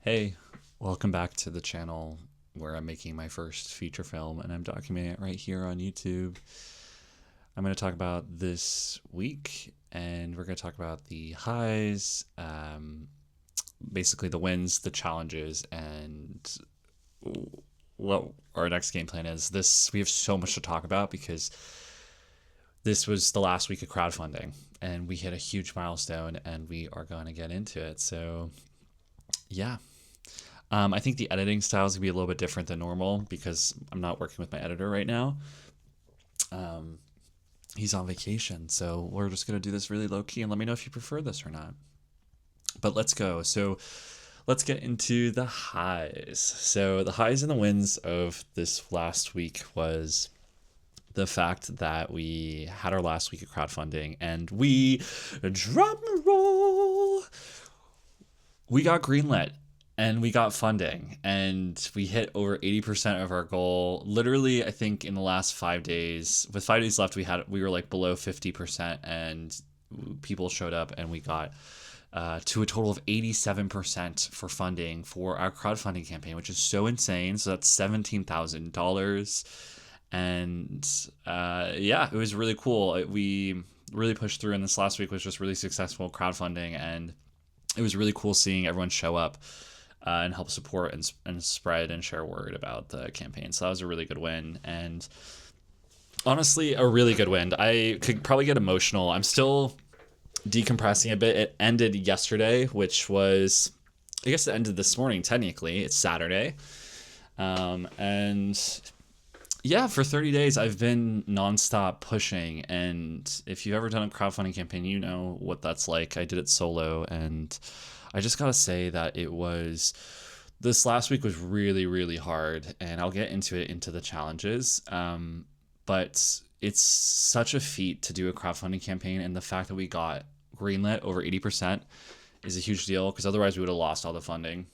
Hey, welcome back to the channel where I'm making my first feature film and I'm documenting it right here on YouTube. I'm going to talk about this week and we're going to talk about the highs, basically the wins, the challenges, and what our next game plan is. We have so much to talk about because this was the last week of crowdfunding and we hit a huge milestone and we are going to get into it. So yeah. I think the editing style is going to be a little bit different than normal because I'm not working with my editor right now. He's on vacation, so we're just going to do this really low key and let me know if you prefer this or not. But let's go. So let's get into the highs. So the highs and the wins of this last week was the fact that we had our last week of crowdfunding and drum roll, we got greenlit. And we got funding and we hit over 80% of our goal. Literally, I think in the last 5 days, with 5 days left, we were like below 50% and people showed up and we got to a total of 87% for funding for our crowdfunding campaign, which is so insane. So that's $17,000. And yeah, it was really cool. We really pushed through, and this last week was just really successful crowdfunding, and it was really cool seeing everyone show up and help support and spread and share word about the campaign. So that was a really good win, and honestly, a really good win. I could probably get emotional. I'm still decompressing a bit. It ended yesterday, which was, I guess it ended this morning, technically. It's Saturday. And yeah, for 30 days, I've been nonstop pushing. And if you've ever done a crowdfunding campaign, you know what that's like. I did it solo, and I just gotta say that this last week was really, really hard, and I'll get into the challenges. But it's such a feat to do a crowdfunding campaign, and the fact that we got greenlit over 80% is a huge deal because otherwise we would have lost all the funding.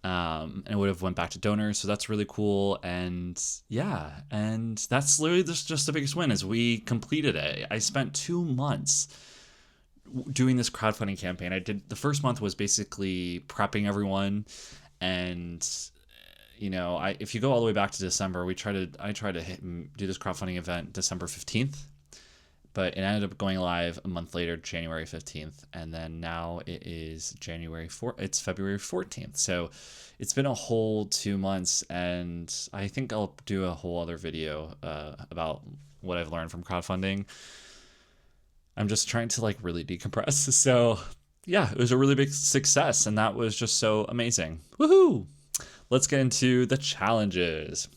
And it would have went back to donors, so that's really cool. And yeah, and that's literally just the biggest win is we completed it. I spent 2 months doing this crowdfunding campaign. The first month was basically prepping everyone, and if you go all the way back to December, I tried to do this crowdfunding event December 15th, but it ended up going live a month later, January 15th, and then now it is it's February 14th. So it's been a whole 2 months, and I think I'll do a whole other video about what I've learned from crowdfunding. I'm just trying to really decompress. So yeah, it was a really big success, and that was just so amazing. Woohoo! Let's get into the challenges.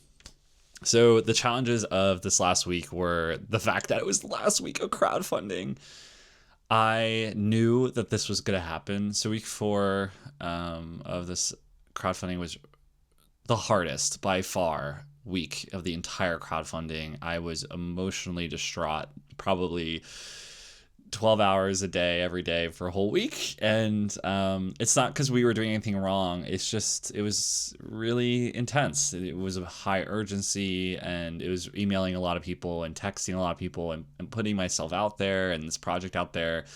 So the challenges of this last week were the fact that it was the last week of crowdfunding. I knew that this was going to happen. So week 4 of this crowdfunding was the hardest by far week of the entire crowdfunding. I was emotionally distraught, probably 12 hours a day every day for a whole week, and it's not because we were doing anything wrong. It was really intense. It was a high urgency, and it was emailing a lot of people and texting a lot of people and putting myself out there and this project out there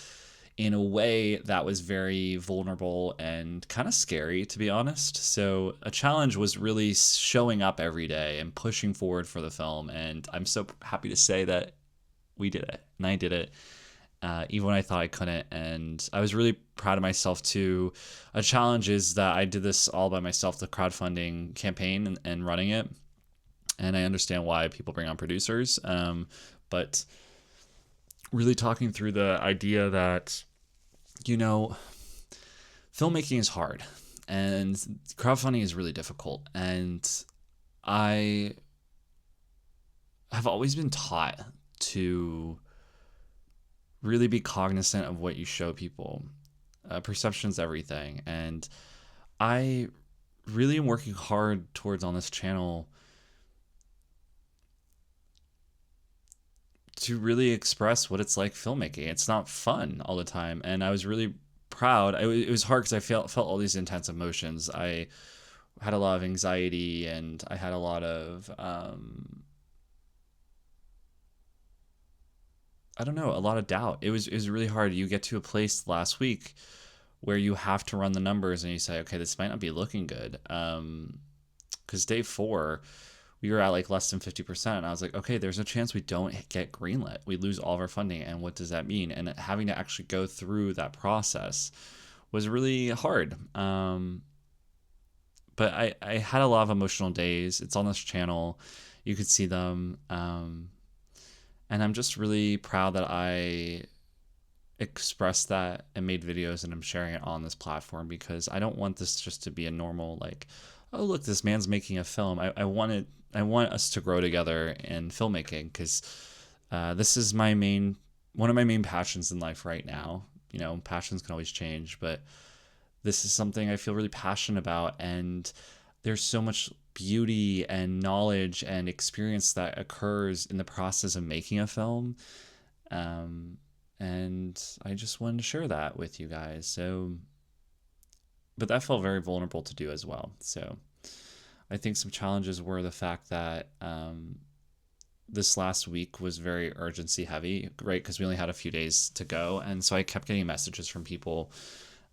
in a way that was very vulnerable and kind of scary, to be honest. So a challenge was really showing up every day and pushing forward for the film, and I'm so happy to say that we did it, and I did it. Even when I thought I couldn't. And I was really proud of myself too. A challenge is that I did this all by myself, the crowdfunding campaign and running it. And I understand why people bring on producers. But really talking through the idea that, filmmaking is hard and crowdfunding is really difficult. And I have always been taught to really be cognizant of what you show people. Perception's everything. And I really am working hard towards on this channel to really express what it's like filmmaking. It's not fun all the time. And I was really proud. It was hard because I felt all these intense emotions. I had a lot of anxiety, and I had a lot of a lot of doubt. It was really hard. You get to a place last week where you have to run the numbers and you say, okay, this might not be looking good. Because day 4, we were at like less than 50%. And I was like, okay, there's a chance we don't get greenlit. We lose all of our funding. And what does that mean? And having to actually go through that process was really hard. But I had a lot of emotional days. It's on this channel. You could see them. And I'm just really proud that I expressed that and made videos and I'm sharing it on this platform, because I don't want this just to be a normal, like, oh, look, this man's making a film. I want us to grow together in filmmaking, because this is one of my main passions in life right now. You know, passions can always change, but this is something I feel really passionate about, and there's so much beauty and knowledge and experience that occurs in the process of making a film. And I just wanted to share that with you guys. So, but that felt very vulnerable to do as well. So I think some challenges were the fact that this last week was very urgency heavy, right? Because we only had a few days to go. And so I kept getting messages from people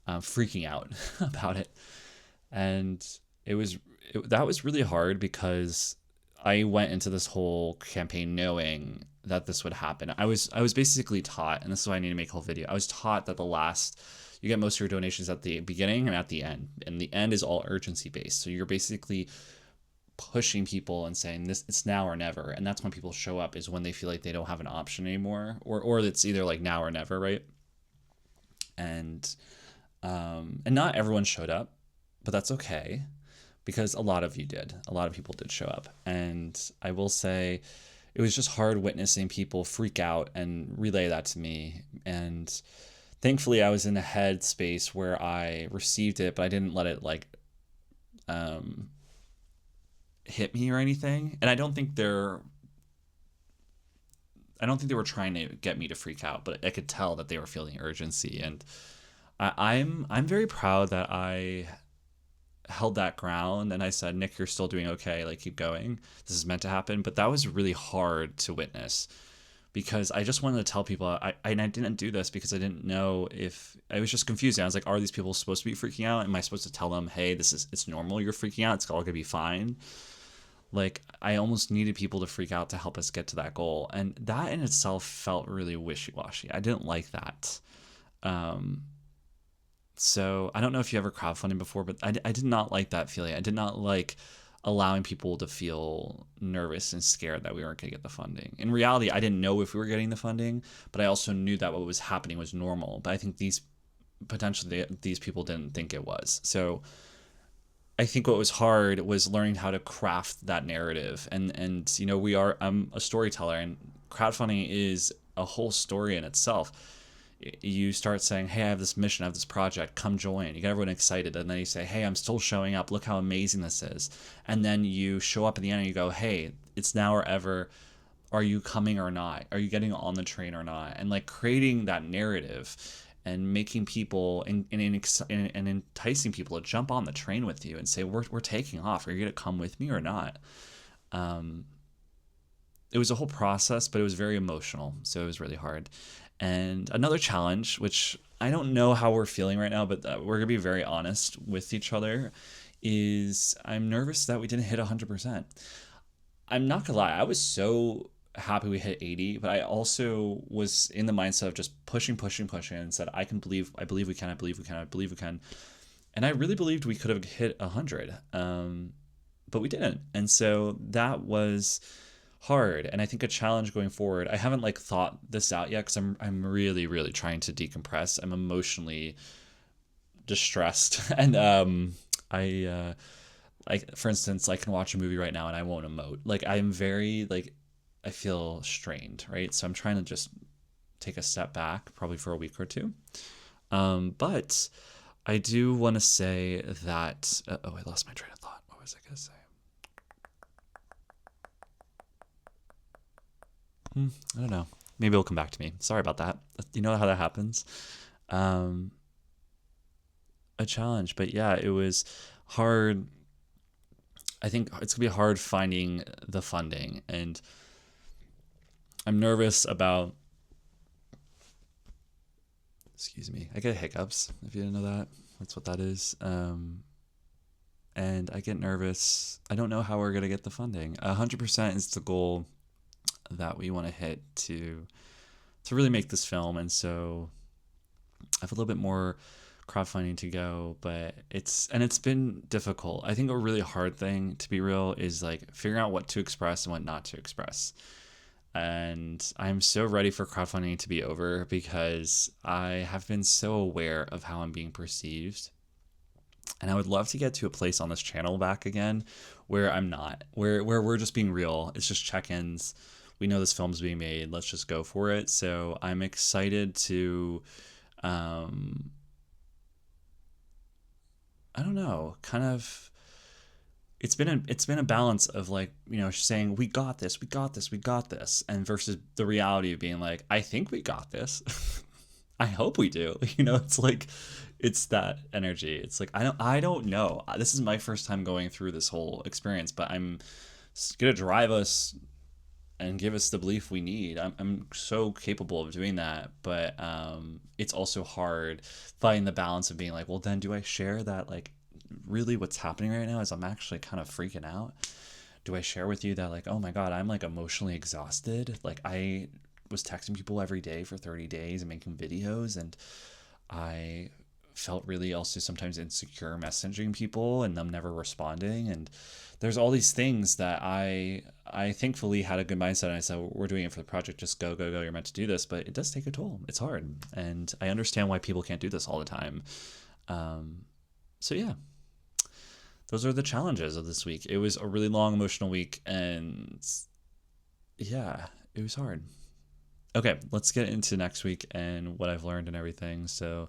freaking out about it. And that was really hard, because I went into this whole campaign knowing that this would happen. I was basically taught, and this is why I need to make a whole video. I was taught that you get most of your donations at the beginning and at the end, and the end is all urgency based. So you're basically pushing people and saying this, it's now or never. And that's when people show up, is when they feel like they don't have an option anymore, or it's either like now or never, right? And not everyone showed up, but that's okay, because a lot of you did. A lot of people did show up. And I will say it was just hard witnessing people freak out and relay that to me. And thankfully I was in a headspace where I received it, but I didn't let it like hit me or anything. And I don't think they were trying to get me to freak out, but I could tell that they were feeling urgency. And I'm very proud that I held that ground, and I said, Nick, you're still doing okay, like keep going, this is meant to happen. But that was really hard to witness, because I just wanted to tell people, I didn't do this because I didn't know if, I was just confused. I was like, are these people supposed to be freaking out? Am I supposed to tell them, hey, it's normal, you're freaking out, it's all gonna be fine? Like, I almost needed people to freak out to help us get to that goal, and that in itself felt really wishy-washy. I didn't like that. So I don't know if you ever crowdfunded before, but I did not like that feeling. I did not like allowing people to feel nervous and scared that we weren't going to get the funding. In reality, I didn't know if we were getting the funding, but I also knew that what was happening was normal. But I think these people didn't think it was. So I think what was hard was learning how to craft that narrative. And you know, I'm a storyteller, and crowdfunding is a whole story in itself. You start saying, hey, I have this mission, I have this project, come join. You get everyone excited, and then you say, hey, I'm still showing up, look how amazing this is. And then you show up at the end and you go, hey, it's now or ever. Are you coming or not? Are you getting on the train or not? And like creating that narrative and making people and enticing people to jump on the train with you and say, we're taking off. Are you going to come with me or not? It was a whole process, but it was very emotional. So it was really hard. And another challenge, which I don't know how we're feeling right now, but we're going to be very honest with each other, is I'm nervous that we didn't hit 100%. I'm not going to lie. I was so happy we hit 80, but I also was in the mindset of just pushing, and said, I believe we can. And I really believed we could have hit 100, but we didn't. And so that was hard, and I think a challenge going forward. I haven't like thought this out yet, because I'm really trying to decompress. I'm emotionally distressed, and I like, for instance, I can watch a movie right now and I won't emote. Like, I'm very like, I feel strained, right? So I'm trying to just take a step back, probably for a week or two. But I do want to say that I lost my train of thought. What was I gonna say? I don't know. Maybe it'll come back to me. Sorry about that. You know how that happens. A challenge, but yeah, it was hard. I think it's gonna be hard finding the funding, and I'm nervous about Excuse me. I get hiccups, if you didn't know that. That's what that is. And I get nervous. I don't know how we're going to get the funding. 100% is the goal that we want to hit to really make this film. And so I have a little bit more crowdfunding to go, but it's been difficult. I think a really hard thing, to be real, is like figuring out what to express and what not to express. And I'm so ready for crowdfunding to be over because I have been so aware of how I'm being perceived. And I would love to get to a place on this channel back again where I'm not, where we're just being real. It's just check-ins. We know this film's being made. Let's just go for it. So I'm excited to, I don't know, kind of, it's been a balance of like, saying we got this, and versus the reality of being like, I think we got this. I hope we do. It's like, it's that energy. It's like, I don't know. This is my first time going through this whole experience, but I'm gonna drive us and give us the belief we need. I'm so capable of doing that, but it's also hard finding the balance of being like, well, then do I share that, like, really what's happening right now is I'm actually kind of freaking out? Do I share with you that, like, oh my God, I'm like emotionally exhausted? Like, I was texting people every day for 30 days and making videos, and I felt really also sometimes insecure messaging people and them never responding. And there's all these things that I thankfully had a good mindset, and I said, we're doing it for the project, just go, you're meant to do this. But it does take a toll. It's hard, and I understand why people can't do this all the time. So yeah, those are the challenges of this week. It was a really long emotional week, and yeah, it was hard. Okay, let's get into next week and what I've learned and everything. So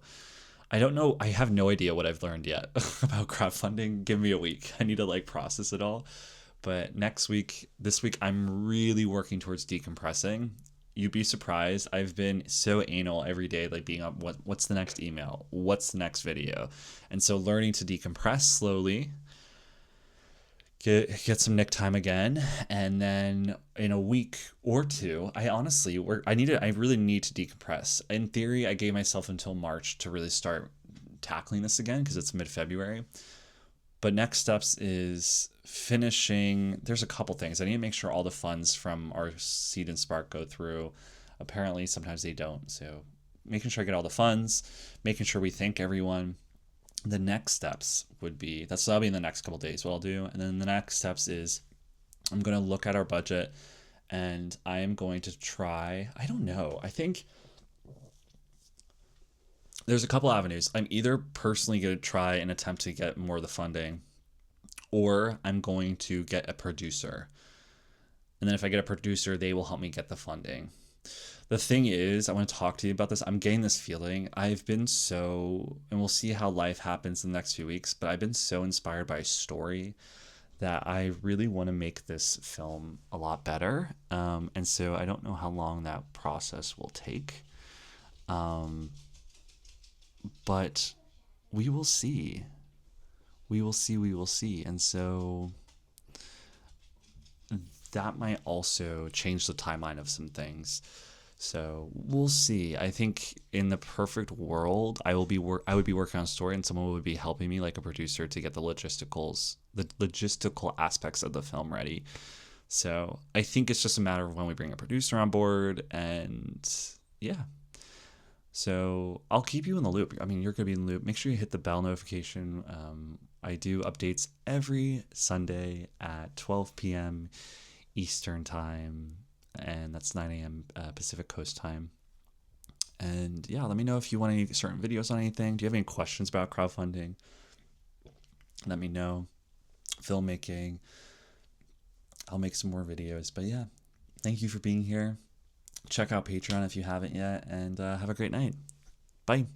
I don't know. I have no idea what I've learned yet about crowdfunding. Give me a week. I need to like process it all. But this week, I'm really working towards decompressing. You'd be surprised. I've been so anal every day, like being up, what's the next email? What's the next video? And so learning to decompress slowly, get some Nick time again, and then in a week or two, I really need to decompress. In theory, I gave myself until March to really start tackling this again because it's mid-February. But next steps is finishing. There's a couple things. I need to make sure all the funds from our Seed and Spark go through. Apparently, sometimes they don't. So making sure I get all the funds, making sure we thank everyone. The next steps would be, that'll be in the next couple days what I'll do. And then the next steps is I'm going to look at our budget, and I am going to try, I don't know, I think there's a couple avenues. I'm either personally going to try and attempt to get more of the funding, or I'm going to get a producer. And then if I get a producer, they will help me get the funding. The thing is, I want to talk to you about this. I'm getting this feeling. I've been so, and we'll see how life happens in the next few weeks, but I've been so inspired by a story that I really want to make this film a lot better. And so I don't know how long that process will take. But we will see. We will see. And so that might also change the timeline of some things. So we'll see. I think in the perfect world, I would be working on a story, and someone would be helping me, like a producer, to get the logistical aspects of the film ready. So I think it's just a matter of when we bring a producer on board, and yeah. So I'll keep you in the loop. I mean, you're going to be in the loop. Make sure you hit the bell notification. I do updates every Sunday at 12 p.m. Eastern time, and that's 9 a.m. Pacific Coast time. And yeah, let me know if you want any certain videos on anything. Do you have any questions about crowdfunding? Let me know. Filmmaking. I'll make some more videos. But yeah, thank you for being here. Check out Patreon if you haven't yet, and have a great night. Bye.